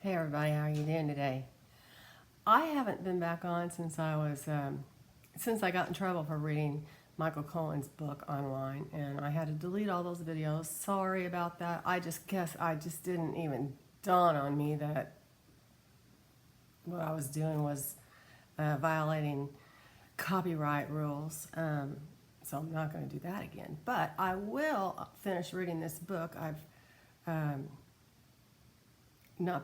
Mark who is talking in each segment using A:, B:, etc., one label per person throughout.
A: Hey everybody, how are you doing today? I haven't been back on since since I got in trouble for reading Michael Cohen's book online, and I had to delete all those videos. Sorry about that. I just didn't even dawn on me that what I was doing was violating copyright rules. So I'm not going to do that again. But I will finish reading this book. Um, I've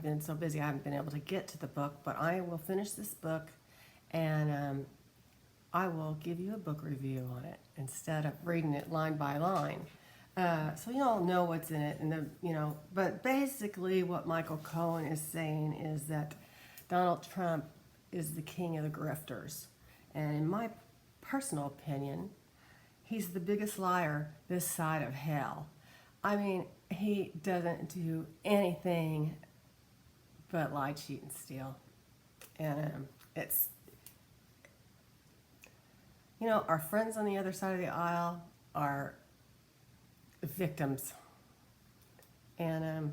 A: been so busy I haven't been able to get to the book, but I will finish this book and I will give you a book review on it instead of reading it line by line. So you all know what's in it, but basically what Michael Cohen is saying is that Donald Trump is the king of the grifters. And in my personal opinion, he's the biggest liar this side of hell. I mean, he doesn't do anything but lie, cheat, and steal. And our friends on the other side of the aisle are victims. And,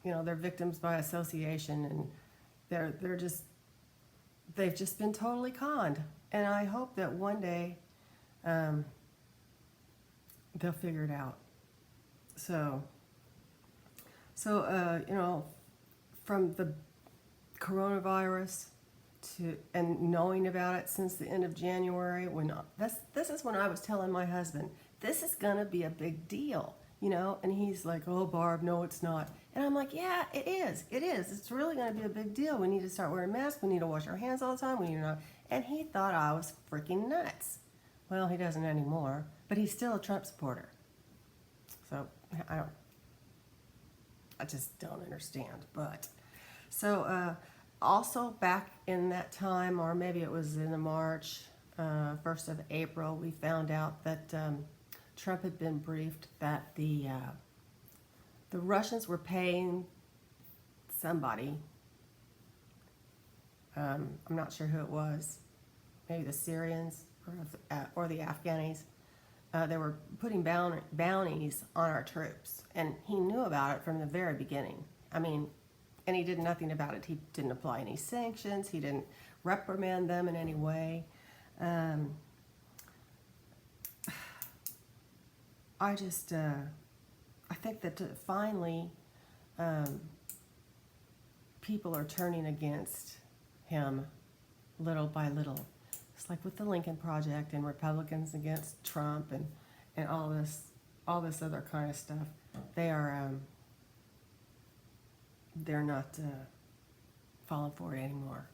A: they're victims by association, and they've just been totally conned. And I hope that one day they'll figure it out. So, from the coronavirus and knowing about it since the end of January, this is when I was telling my husband, this is gonna be a big deal, and he's like, oh, Barb, no, it's not. And I'm like, yeah, it is. It's really gonna be a big deal. We need to start wearing masks. We need to wash our hands all the time. And he thought I was freaking nuts. Well, he doesn't anymore, but he's still a Trump supporter. So I just don't understand. But so also back in that time, or maybe it was in the March, 1st of April, we found out that Trump had been briefed that the Russians were paying somebody. I'm not sure who it was. Maybe the Syrians or the Afghanis. They were putting bounties on our troops, and he knew about it from the very beginning. I mean, and he did nothing about it. He didn't apply any sanctions. He didn't reprimand them in any way. I think that finally people are turning against him little by little. It's like with the Lincoln Project and Republicans against Trump and all this other kind of stuff. They're not falling for it anymore.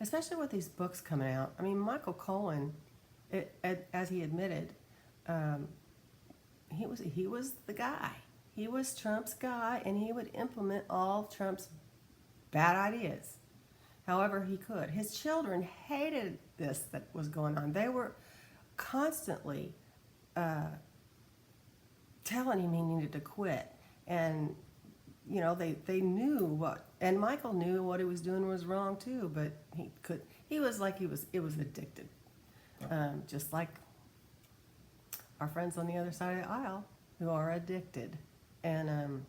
A: Especially with these books coming out. I mean, Michael Cohen, as he admitted, he was the guy. He was Trump's guy, and he would implement all Trump's bad ideas however he could. His children hated this that was going on. They were constantly telling him he needed to quit. And, they knew what, and Michael knew what he was doing was wrong too, but it was addicted. Just like our friends on the other side of the aisle who are addicted. And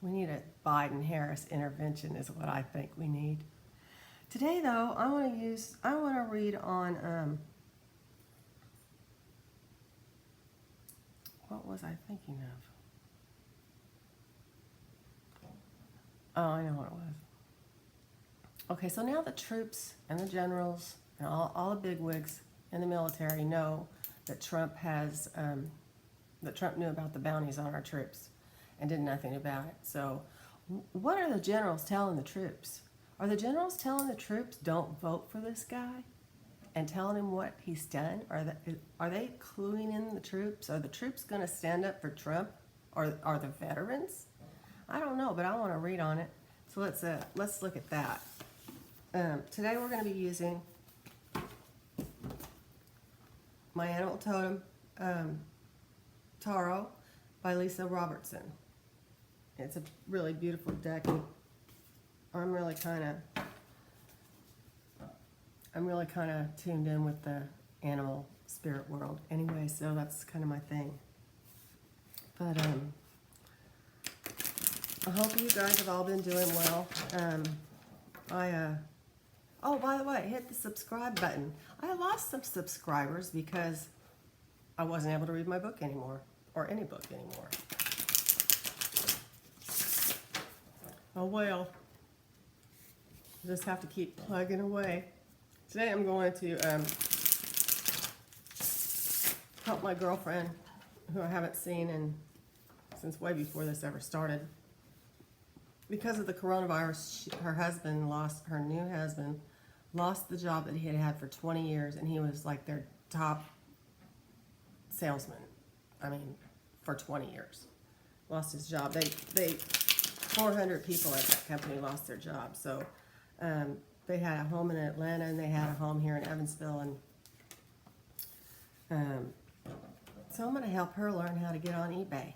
A: we need a Biden-Harris intervention is what I think we need. Today, though, I want to read on, what was I thinking of? Oh, I know what it was. Okay, so now the troops and the generals and all the bigwigs in the military know that Trump knew about the bounties on our troops and did nothing about it. So what are the generals telling the troops? Are the generals telling the troops don't vote for this guy and telling him what he's done? Are they cluing in the troops? Are the troops going to stand up for Trump? Or are the veterans? I don't know, but I want to read on it. So let's look at that. Today we're going to be using My Animal Totem Tarot by Lisa Robertson. It's a really beautiful deck. I'm really kind of tuned in with the animal spirit world anyway, so that's kind of my thing. But I hope you guys have all been doing well. Oh, by the way, hit the subscribe button. I lost some subscribers because I wasn't able to read my book anymore, or any book anymore. Oh well, just have to keep plugging away. Today I'm going to help my girlfriend, who I haven't seen since way before this ever started. Because of the coronavirus, her new husband lost the job that he had had for 20 years, and he was like their top salesman. I mean, for 20 years. Lost his job. 400 people at that company lost their job. So they had a home in Atlanta, and they had a home here in Evansville, and so I'm going to help her learn how to get on eBay.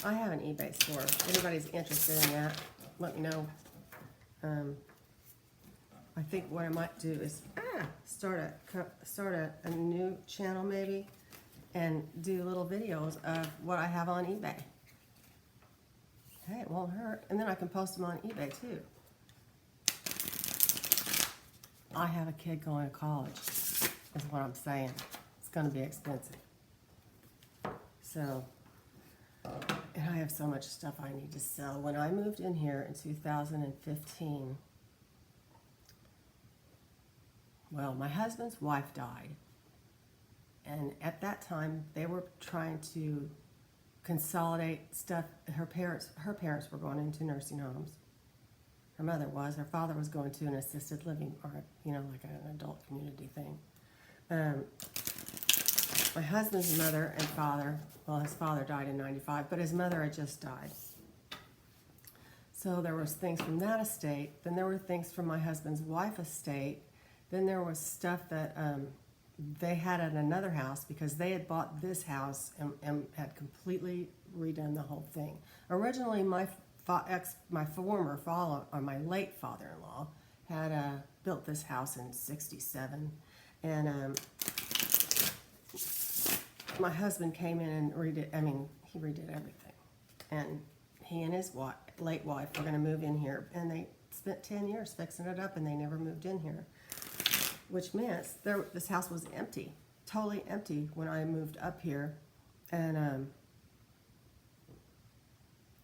A: I have an eBay store. If anybody's interested in that, let me know. I think what I might do is start a new channel maybe, and do little videos of what I have on eBay. Hey, it won't hurt. And then I can post them on eBay too. I have a kid going to college, is what I'm saying. It's going to be expensive. So, and I have so much stuff I need to sell. When I moved in here in 2015, well, my husband's wife died. And at that time, they were trying to consolidate stuff. Her parents were going into nursing homes. Her mother was. Her father was going to an assisted living, or, like an adult community thing. My husband's mother and father, well, his father died in 95, but his mother had just died. So there was things from that estate. Then there were things from my husband's wife estate. Then there was stuff that they had at another house, because they had bought this house and had completely redone the whole thing. Originally, my late father-in-law had built this house in '67, and my husband came in and he redid everything. And he and his late wife were going to move in here, and they spent 10 years fixing it up, and they never moved in here. Which meant this house was empty, totally empty when I moved up here, and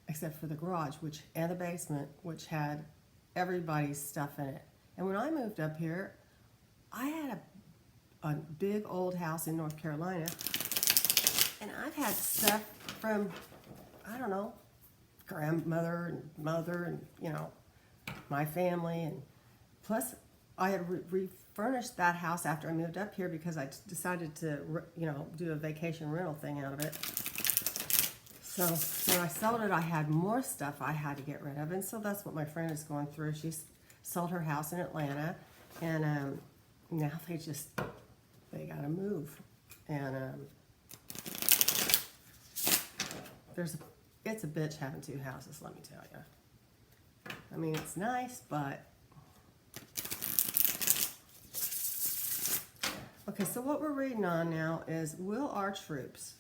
A: except for the garage, and the basement, which had everybody's stuff in it. And when I moved up here, I had a big old house in North Carolina, and I've had stuff from, I don't know, grandmother and mother and, my family, and plus I had refurnished that house after I moved up here, because I decided to, do a vacation rental thing out of it. So when I sold it, I had more stuff I had to get rid of, and so that's what my friend is going through. She sold her house in Atlanta, and now they gotta move, and it's a bitch having two houses, let me tell you. I mean, it's nice, but okay, so what we're reading on now is, will our troops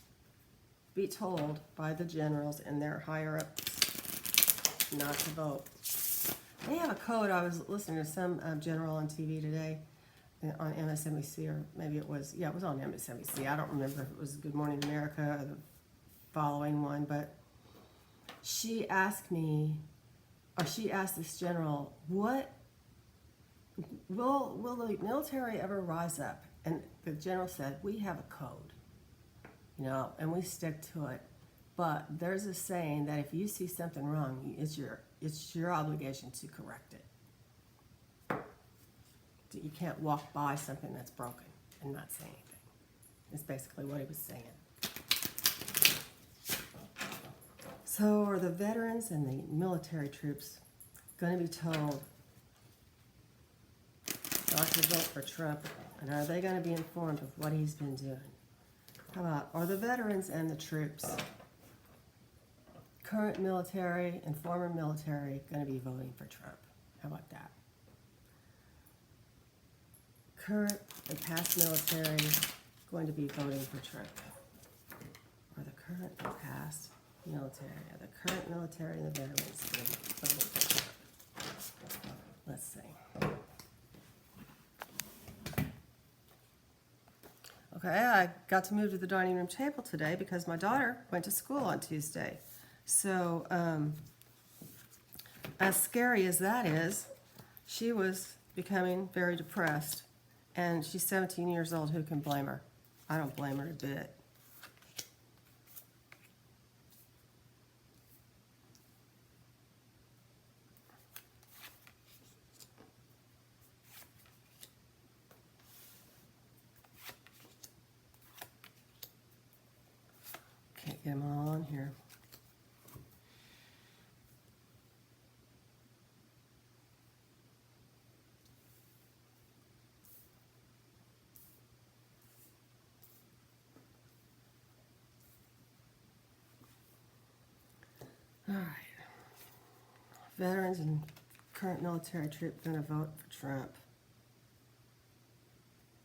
A: be told by the generals and their higher-ups not to vote? They have a code. I was listening to some general on TV today on MSNBC, or maybe it was on MSNBC. I don't remember if it was Good Morning America or the following one, but she asked this general, what will the military ever rise up? And the general said, we have a code, and we stick to it. But there's a saying that if you see something wrong, it's your obligation to correct it. You can't walk by something that's broken and not say anything. It's basically what he was saying. So are the veterans and the military troops going to be told not to vote for Trump? And are they going to be informed of what he's been doing? How about, are the veterans and the troops, current military and former military, going to be voting for Trump? How about that? Current and past military going to be voting for Trump? Are the current and past Military, yeah, the current military and the veterans. Let's see. Okay, I got to move to the dining room table today because my daughter went to school on Tuesday. So, as scary as that is, she was becoming very depressed. And she's 17 years old. Who can blame her? I don't blame her a bit. Can't get them all on here. All right. Veterans and current military troops going to vote for Trump.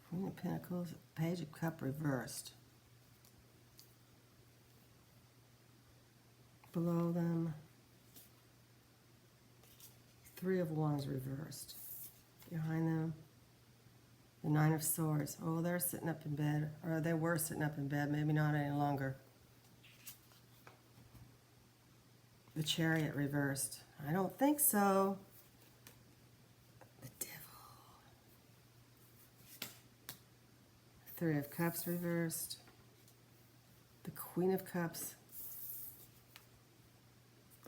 A: Queen of Pentacles, Page of Cup reversed. Below them, Three of Wands reversed. Behind them, the Nine of Swords. Oh, they're sitting up in bed, or they were sitting up in bed, maybe not any longer. The Chariot reversed. I don't think so. The Devil. Three of Cups reversed. The Queen of Cups.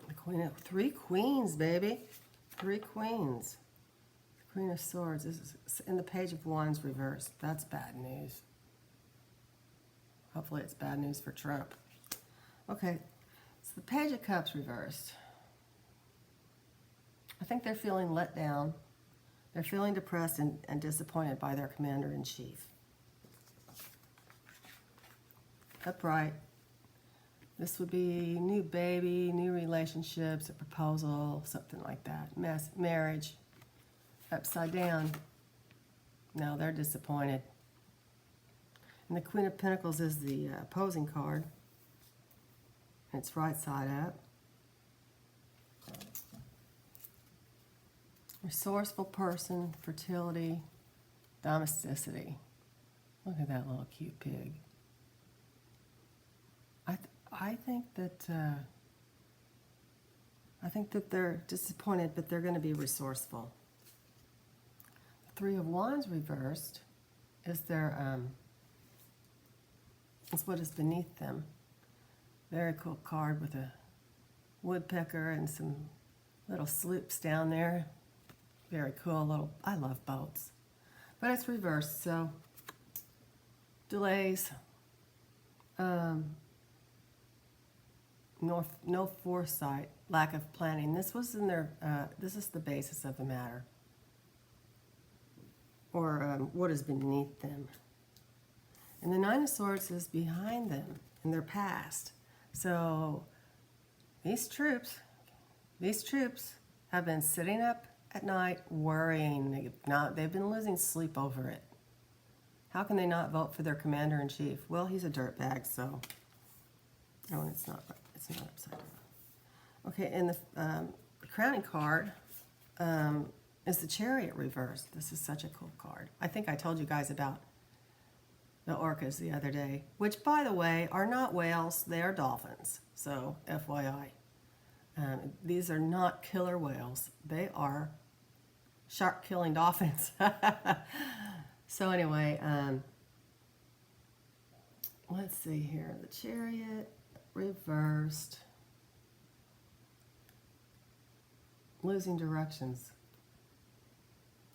A: The Queen of... Three Queens, baby. Three Queens. The Queen of Swords. This is in the Page of Wands reversed. That's bad news. Hopefully it's bad news for Trump. Okay. So the Page of Cups reversed. I think they're feeling let down. They're feeling depressed and disappointed by their commander-in-chief. Upright. This would be new baby, new relationships, a proposal, something like that. Marriage. Upside down. Now they're disappointed. And the Queen of Pentacles is the opposing card. It's right side up. Resourceful person, fertility, domesticity. Look at that little cute pig. I think that they're disappointed, but they're going to be resourceful. Three of Wands reversed is their is what is beneath them. Very cool card with a woodpecker and some little sloops down there. Very cool little, I love boats. But it's reversed, so delays, no foresight, lack of planning. This was in their, this is the basis of the matter. Or what is beneath them. And the Nine of Swords is behind them in their past. So these troops have been sitting up at night worrying. They've been losing sleep over it. How can they not vote for their commander-in-chief? Well, he's a dirtbag, so. Oh, and it's not upside down. Okay, and the crowning card is the Chariot reversed. This is such a cool card. I think I told you guys about the orcas the other day, which, by the way, are not whales. They are dolphins. So, FYI. These are not killer whales. They are shark-killing dolphins. So anyway, let's see here. The Chariot reversed. Losing directions.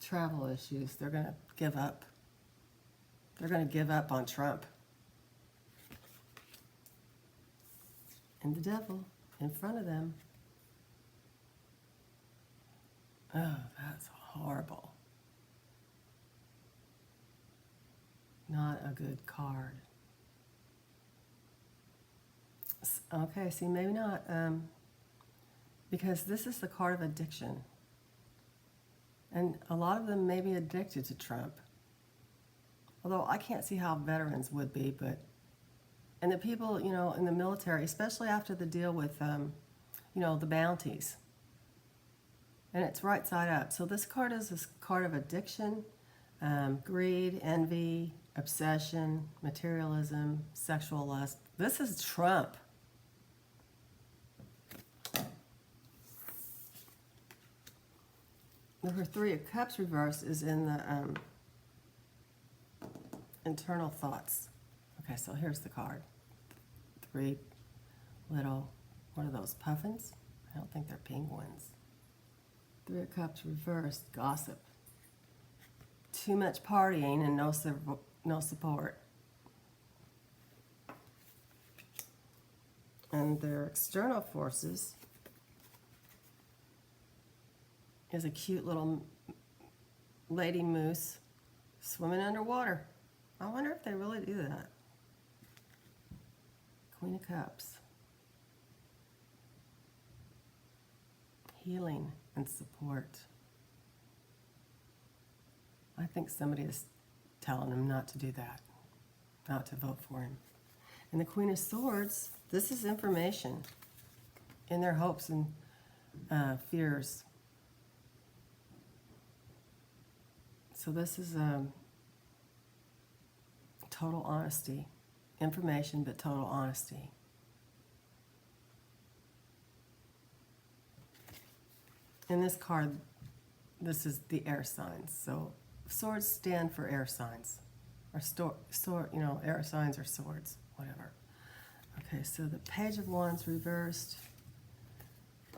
A: Travel issues. They're going to give up. They're going to give up on Trump. And the Devil in front of them. Oh, that's horrible. Not a good card. Okay, see, maybe not. Because this is the card of addiction. And a lot of them may be addicted to Trump. Although I can't see how veterans would be, but And the people, you know, in the military, especially after the deal with, you know, the bounties. And it's right side up. So this card is this card of addiction, greed, envy, obsession, materialism, sexual lust. This is Trump. Number 3 of Cups reversed is in the internal thoughts. Okay, so here's the card. 3 little, what are those, puffins? I don't think they're penguins. 3 of Cups reversed, gossip. Too much partying and no support. And their external forces is a cute little lady moose swimming underwater. I wonder if they really do that. Queen of Cups. Healing and support. I think somebody is telling him not to do that, not to vote for him. And the Queen of Swords, this is information in their hopes and fears. So this is total honesty. Information, but total honesty. In this card, this is the air signs. So swords stand for air signs. Or you know, air signs or swords, whatever. Okay, so the Page of Wands reversed.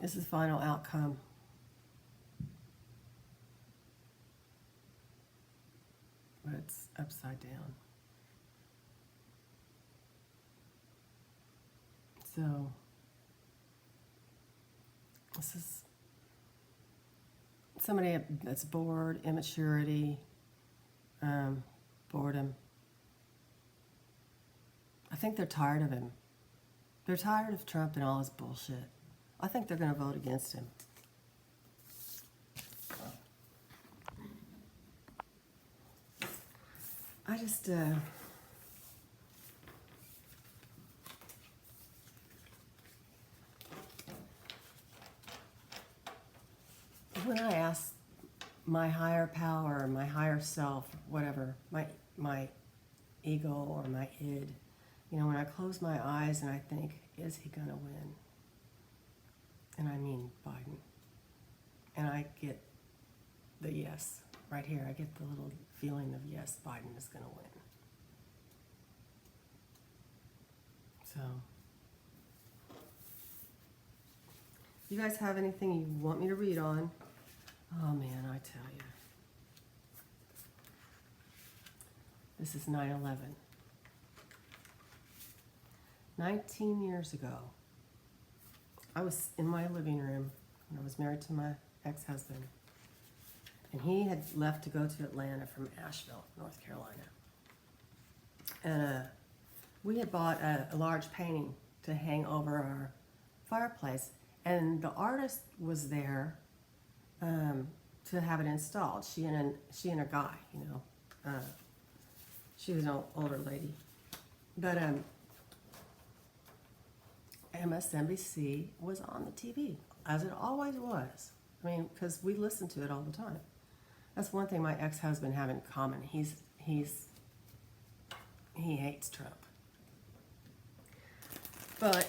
A: This is final outcome. But it's upside down. So, this is somebody that's bored, immaturity, boredom. I think they're tired of him. They're tired of Trump and all his bullshit. I think they're going to vote against him. I just, when I ask my higher power, my higher self, whatever, my ego or my id, you know, when I close my eyes and I think, is he going to win? And I mean Biden. And I get the yes. Right here, I get the little feeling of yes, Biden is going to win. So, you guys have anything you want me to read on? Oh man, I tell you. This is 9/11. 19 years ago, I was in my living room when I was married to my ex-husband. And he had left to go to Atlanta from Asheville, North Carolina. And we had bought a large painting to hang over our fireplace. And the artist was there to have it installed. She and a guy, you know. She was an older lady. But MSNBC was on the TV, as it always was. I mean, because we listened to it all the time. That's one thing my ex-husband have in common. He hates Trump. But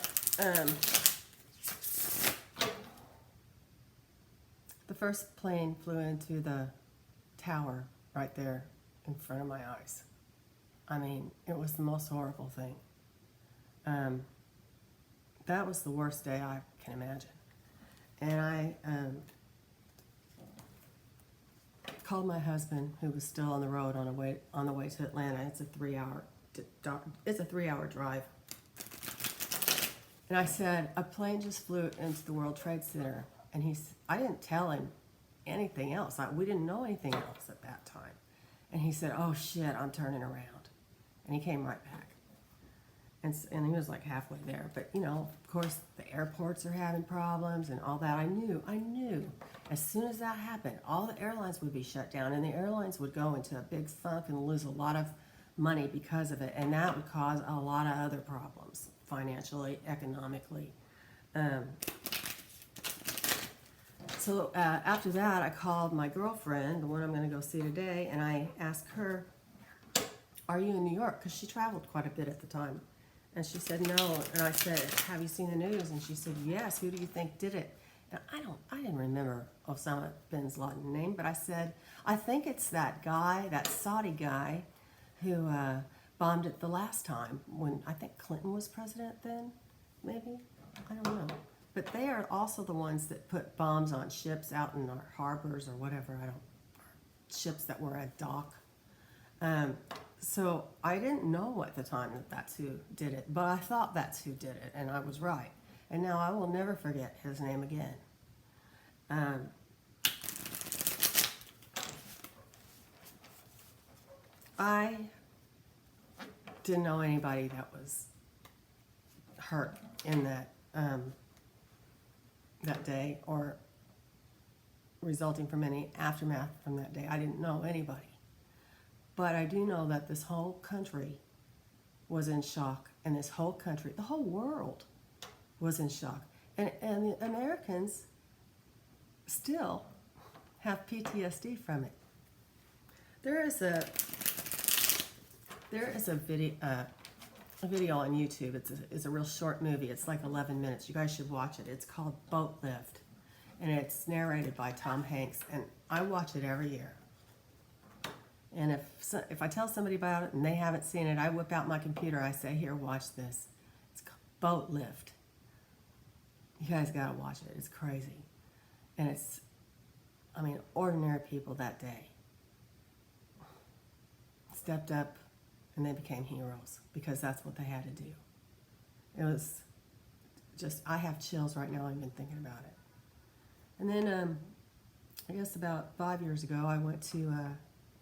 A: the first plane flew into the tower right there in front of my eyes. I mean, it was the most horrible thing. That was the worst day I can imagine. And I called my husband, who was still on the road on the way to Atlanta. It's a 3-hour drive. And I said, a plane just flew into the World Trade Center. And I didn't tell him anything else. We didn't know anything else at that time. And he said, oh shit, I'm turning around. And he came right back. And he was like halfway there. But, you know, of course, the airports are having problems and all that. I knew as soon as that happened, all the airlines would be shut down. And the airlines would go into a big funk and lose a lot of money because of it, and that would cause a lot of other problems, financially, economically. So after that, I called my girlfriend, the one I'm going to go see today, and I asked her, "Are you in New York?" Because she traveled quite a bit at the time. And she said, "No." And I said, "Have you seen the news?" And she said, "Yes. Who do you think did it?" And I didn't remember Osama bin Laden's name, but I said, "I think it's that guy, that Saudi guy, who bombed it the last time when I think Clinton was president then, maybe? I don't know. But they are also the ones that put bombs on ships out in our harbors or whatever, ships that were at dock." So I didn't know at the time that that's who did it, but I thought that's who did it, and I was right. And now I will never forget his name again. I didn't know anybody that was hurt in that day or resulting from any aftermath from that day. I didn't know anybody. But I do know that this whole country was in shock, and this whole country, the whole world was in shock. And the Americans still have PTSD from it. There is a video on YouTube. It's a real short movie. It's like 11 minutes. You guys should watch it. It's called Boat Lift, and it's narrated by Tom Hanks. And I watch it every year. And if I tell somebody about it and they haven't seen it, I whip out my computer. I say, "Here, watch this." It's called Boat Lift. You guys gotta watch it. It's crazy. And ordinary people that day stepped up and they became heroes because that's what they had to do. It was just, I have chills right now even thinking about it. And then, I guess about 5 years ago, I went to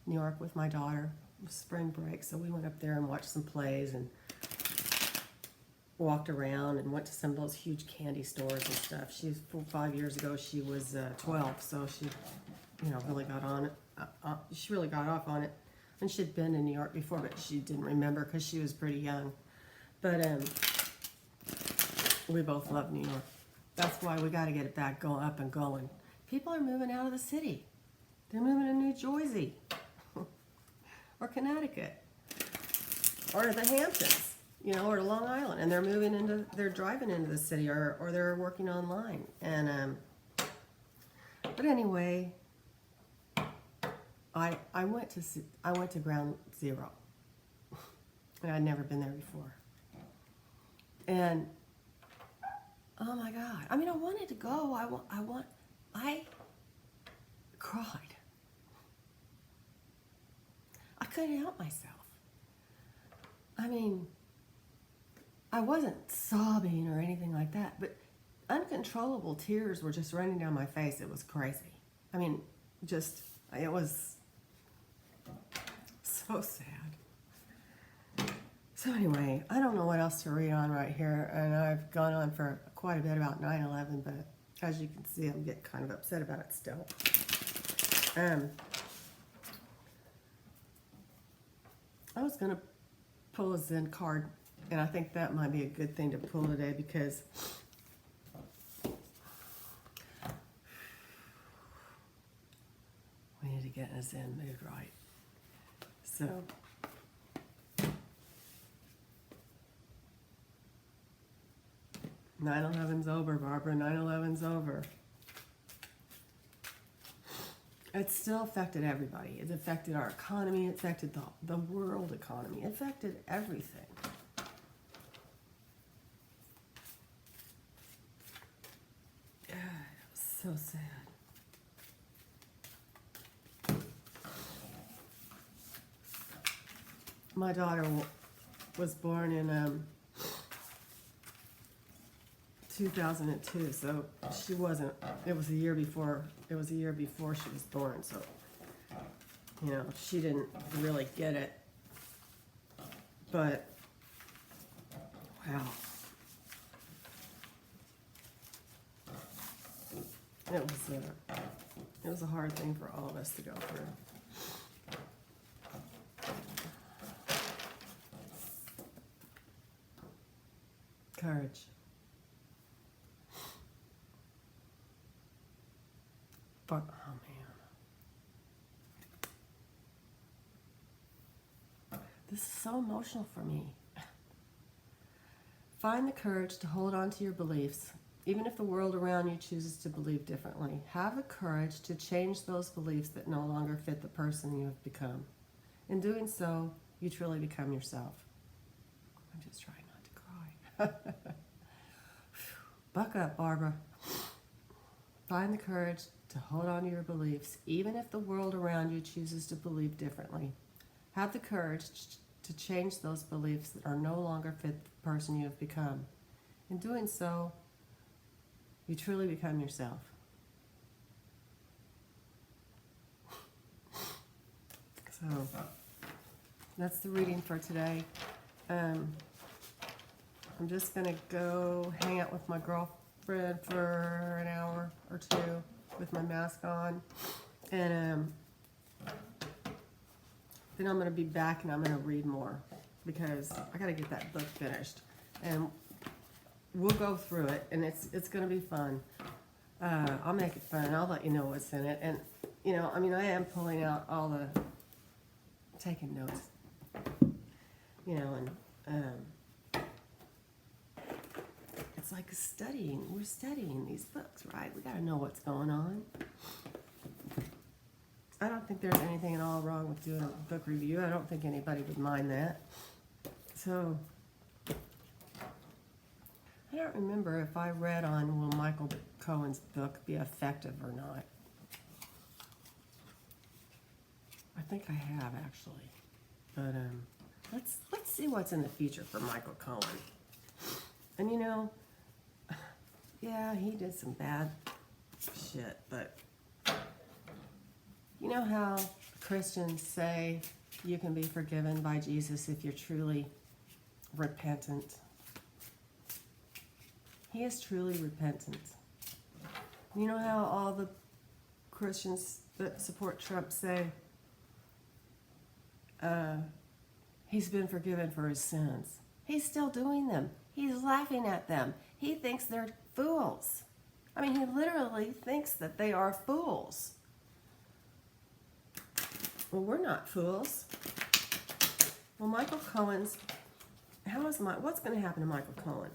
A: New York with my daughter. It was spring break, so we went up there and watched some plays and walked around and went to some of those huge candy stores and stuff. 5 years ago, she was 12, so she, really got on it. She really got off on it. And she'd been in New York before, but she didn't remember because she was pretty young. But we both love New York. That's why we got to get it back up and going. People are moving out of the city. They're moving to New Jersey or Connecticut or to the Hamptons, or to Long Island, and they're driving into the city or they're working online. And but anyway, I went to Ground Zero, and I'd never been there before. And oh my God! I wanted to go. I cried. I couldn't help myself. I wasn't sobbing or anything like that, but uncontrollable tears were just running down my face. It was crazy. It was so sad. So anyway, I don't know what else to read on right here, and I've gone on for quite a bit about 9/11, but as you can see, I'm getting kind of upset about it still. I was going to pull a Zen card, and I think that might be a good thing to pull today because we need to get in a Zen mood, right? So, "9/11's over, Barbara. 9/11's over." It still affected everybody. It affected our economy. It affected the world economy. It affected everything. God, it was so sad. My daughter was born in 2002, so she wasn't. It was a year before she was born, so she didn't really get it. But wow, it was a hard thing for all of us to go through. courage. But, oh man. This is so emotional for me. Find the courage to hold on to your beliefs, even if the world around you chooses to believe differently. Have the courage to change those beliefs that no longer fit the person you have become. In doing so, you truly become yourself. I'm just trying not to cry. Buck up, Barbara. Find the courage to hold on to your beliefs, even if the world around you chooses to believe differently. Have the courage to change those beliefs that are no longer fit the person you have become. In doing so, you truly become yourself. So, that's the reading for today. I'm just going to go hang out with my girlfriend for an hour or two with my mask on. And then I'm going to be back and I'm going to read more because I got to get that book finished. And we'll go through it, and it's going to be fun. I'll make it fun. I'll let you know what's in it. And, you know, I mean, I am pulling out all the, taking notes, you know, and it's like studying. We're studying these books, right? We got to know what's going on. I don't think there's anything at all wrong with doing a book review. I don't think anybody would mind that. So, I don't remember if I read on will Michael Cohen's book be effective or not. I think I have actually, but let's see what's in the future for Michael Cohen. And you know, yeah, he did some bad shit, but you know how Christians say you can be forgiven by Jesus if you're truly repentant. He is truly repentant. You know how all the Christians that support Trump say he's been forgiven for his sins. He's still doing them. He's laughing at them. He thinks they're fools. I mean, he literally thinks that they are fools. Well, we're not fools. Well, Michael Cohen's, what's going to happen to Michael Cohen?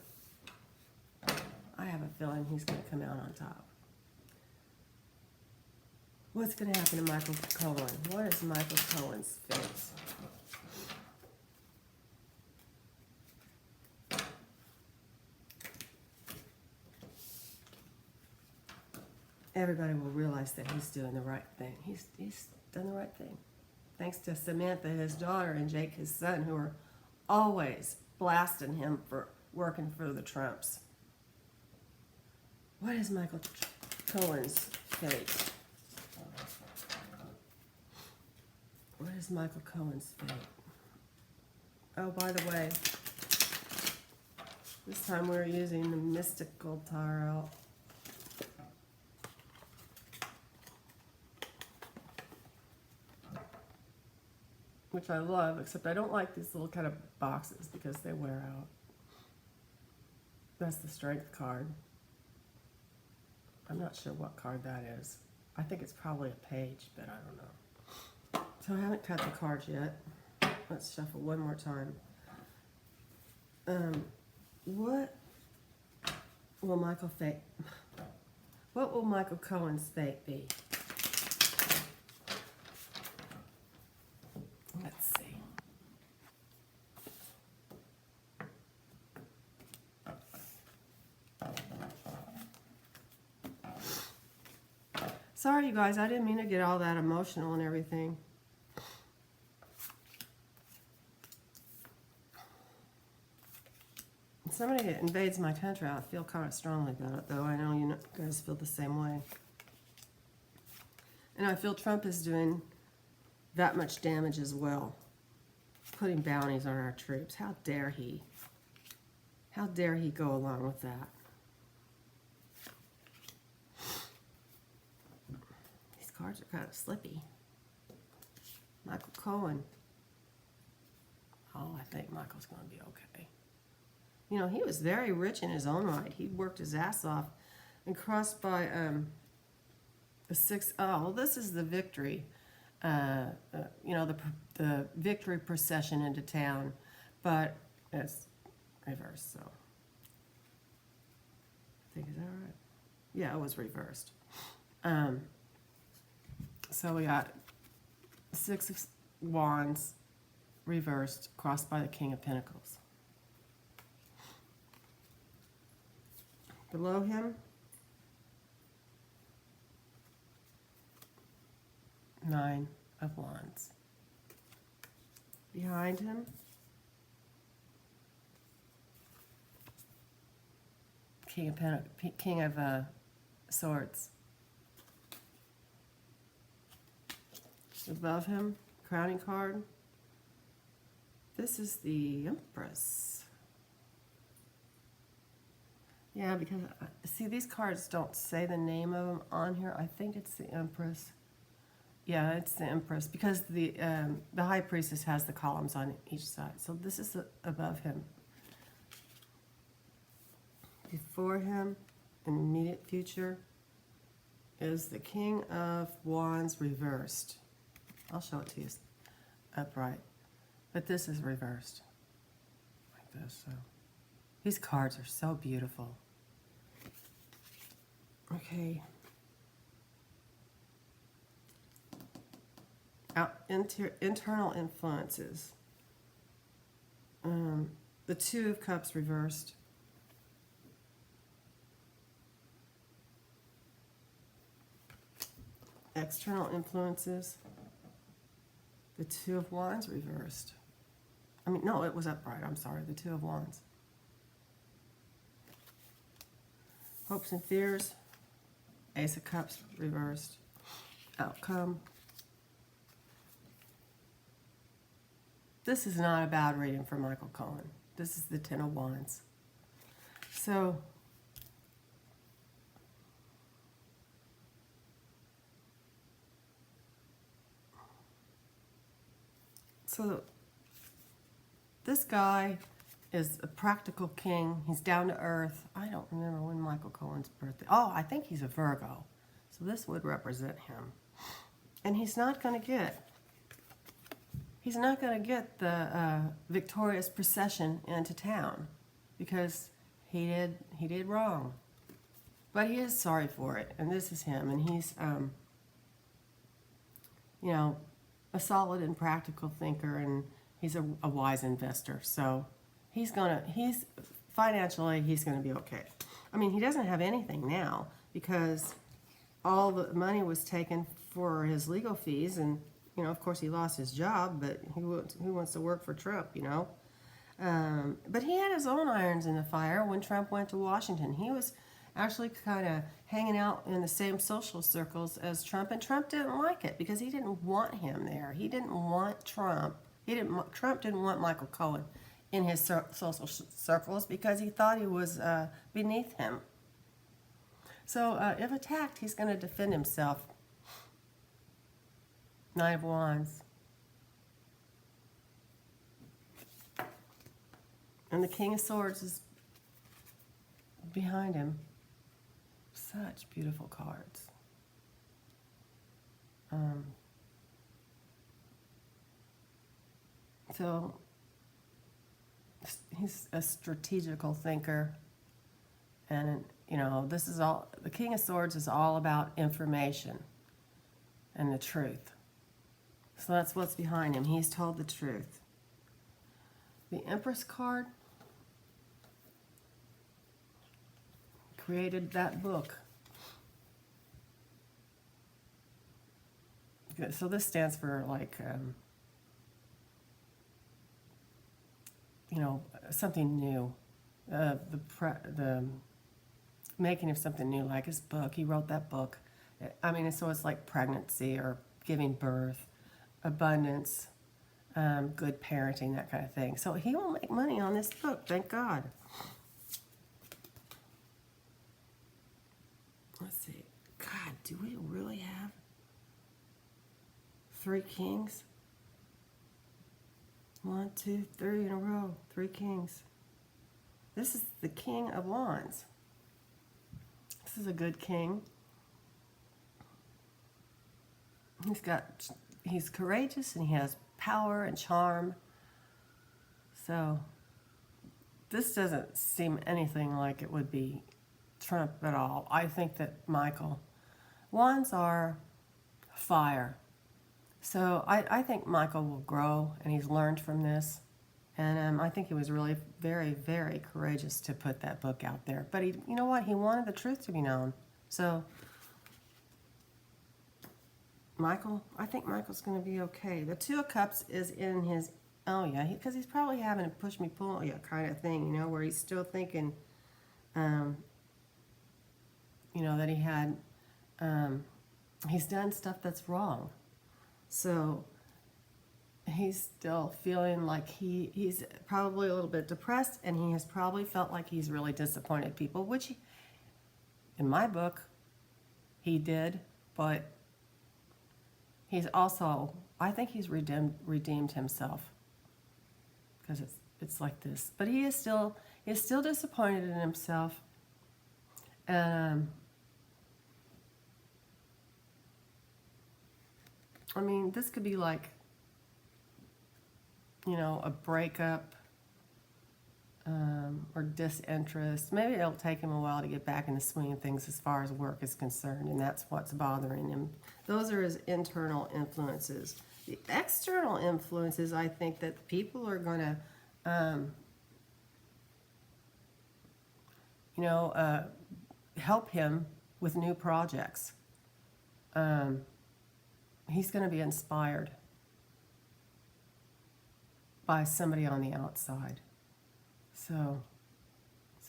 A: I have a feeling he's going to come out on top. What's going to happen to Michael Cohen? What is Michael Cohen's fate? Everybody will realize that he's doing the right thing. He's done the right thing. Thanks to Samantha, his daughter, and Jake, his son, who are always blasting him for working for the Trumps. What is Michael Cohen's fate? What is Michael Cohen's fate? Oh, by the way, this time we're using the Mystical Tarot. Which I love, except I don't like these little kind of boxes because they wear out. That's the Strength card. I'm not sure what card that is. I think it's probably a page, but I don't know. So I haven't cut the cards yet. Let's shuffle one more time. What will Michael Cohen's fate be? Let's see. Sorry, you guys, I didn't mean to get all that emotional and everything. Somebody that invades my country, I feel kind of strongly about it, though. I know you guys feel the same way. And I feel Trump is doing that much damage as well, putting bounties on our troops. How dare he? How dare he go along with that? These cards are kind of slippy. Michael Cohen. Oh, I think Michael's going to be okay. You know, he was very rich in his own right. He worked his ass off. And crossed by the six. Oh, well, this is the victory. You know, the victory procession into town, but it's reversed. So I think, is that right? Yeah, it was reversed. So we got Six of Wands reversed, crossed by the King of Pentacles. Below him, Nine of Wands. Behind him, King of Swords. Above him, crowning card. This is the Empress. Yeah, because see, these cards don't say the name of them on here. I think it's the Empress. Yeah, it's the Empress because the High Priestess has the columns on each side. So this is above him. Before him, in the immediate future, is the King of Wands reversed. I'll show it to you upright. But this is reversed. Like this. So these cards are so beautiful. Okay. Internal influences. The Two of Cups reversed. External influences. The Two of Wands reversed. I mean, no, it was upright. I'm sorry. The Two of Wands. Hopes and fears. Ace of Cups reversed. Outcome. This is not a bad reading for Michael Cohen. This is the Ten of Wands. So, this guy is a practical king. He's down to earth. I don't remember when Michael Cohen's birthday. Oh, I think he's a Virgo. So this would represent him. And he's not going to get the victorious procession into town because he did wrong. But he is sorry for it, and this is him, and he's you know, a solid and practical thinker, and he's a wise investor. So he's financially he's gonna be okay. I mean, he doesn't have anything now because all the money was taken for his legal fees, and you know, of course, he lost his job, but who wants to work for Trump, you know? But he had his own irons in the fire when Trump went to Washington. He was actually kind of hanging out in the same social circles as Trump, and Trump didn't like it because he didn't want him there. He didn't want Trump. Trump didn't want Michael Cohen in his social circles because he thought he was beneath him. So if attacked, he's going to defend himself. Nine of Wands. And the King of Swords is behind him. Such beautiful cards. So he's a strategical thinker. And, you know, this is all, the King of Swords is all about information and the truth. So that's what's behind him. He's told the truth. The Empress card created that book. Good. So this stands for like, you know, something new. The making of something new, like his book. He wrote that book. I mean, so it's like pregnancy or giving birth, abundance, good parenting, that kind of thing. So he will make money on this book, thank God. Let's see. God, do we really have 3 kings? 1, 2, 3 in a row. 3 kings. This is the King of Wands. This is a good king. He's courageous and he has power and charm. So this doesn't seem anything like it would be Trump at all. I think that Michael, wands are fire. So I think Michael will grow and he's learned from this. And I think he was really very, very courageous to put that book out there. But you know what? He wanted the truth to be known. So I think Michael's going to be okay. The Two of Cups is in his, oh yeah, because he's probably having a push me pull kind of thing, you know, where he's still thinking, you know, that he's done stuff that's wrong. So he's still feeling like he's probably a little bit depressed, and he has probably felt like he's really disappointed people, which in my book he did, but he's also, I think he's redeemed himself, because it's like this. But he is still disappointed in himself. I mean, this could be like, you know, a breakup or disinterest. Maybe it'll take him a while to get back in the swing of things as far as work is concerned, and that's what's bothering him. Those are his internal influences. The external influences, I think that people are going to, you know, help him with new projects. He's going to be inspired by somebody on the outside. So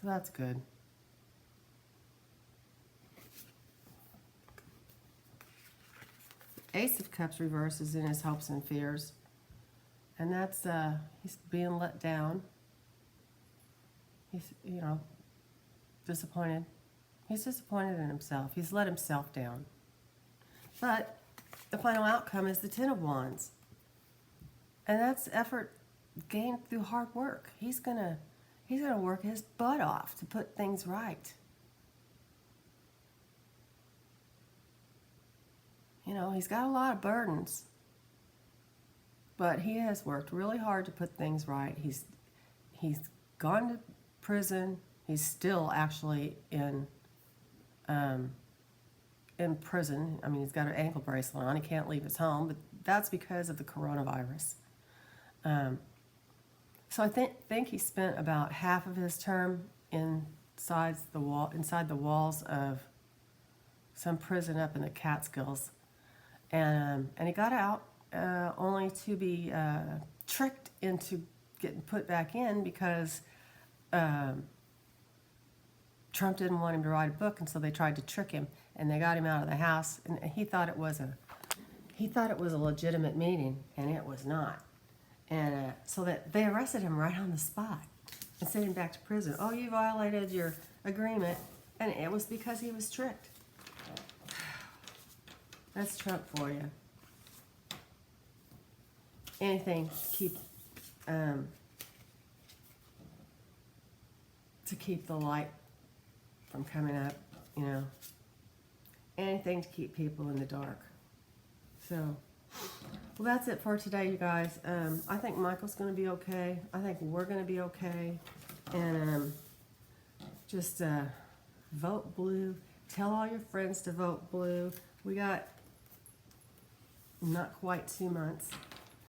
A: that's good. Ace of Cups reverse is in his hopes and fears. And that's, he's being let down. He's, you know, disappointed. He's disappointed in himself. He's let himself down. But the final outcome is the Ten of Wands. And that's effort gained through hard work. He's gonna work his butt off to put things right. You know, he's got a lot of burdens, but he has worked really hard to put things right. He's gone to prison. He's still actually in prison. I mean, he's got an ankle bracelet on. He can't leave his home, but that's because of the coronavirus. So I think he spent about half of his term inside the walls of some prison up in the Catskills, and he got out only to be tricked into getting put back in because Trump didn't want him to write a book, and so they tried to trick him, and they got him out of the house, and he thought it was a legitimate meeting, and it was not. And so that they arrested him right on the spot and sent him back to prison. Oh, you violated your agreement, and it was because he was tricked. That's Trump for you. Anything to keep the light from coming up, you know. Anything to keep people in the dark. So, well, that's it for today, you guys. I think Michael's going to be okay. I think we're going to be okay. And just vote blue. Tell all your friends to vote blue. We got not quite 2 months.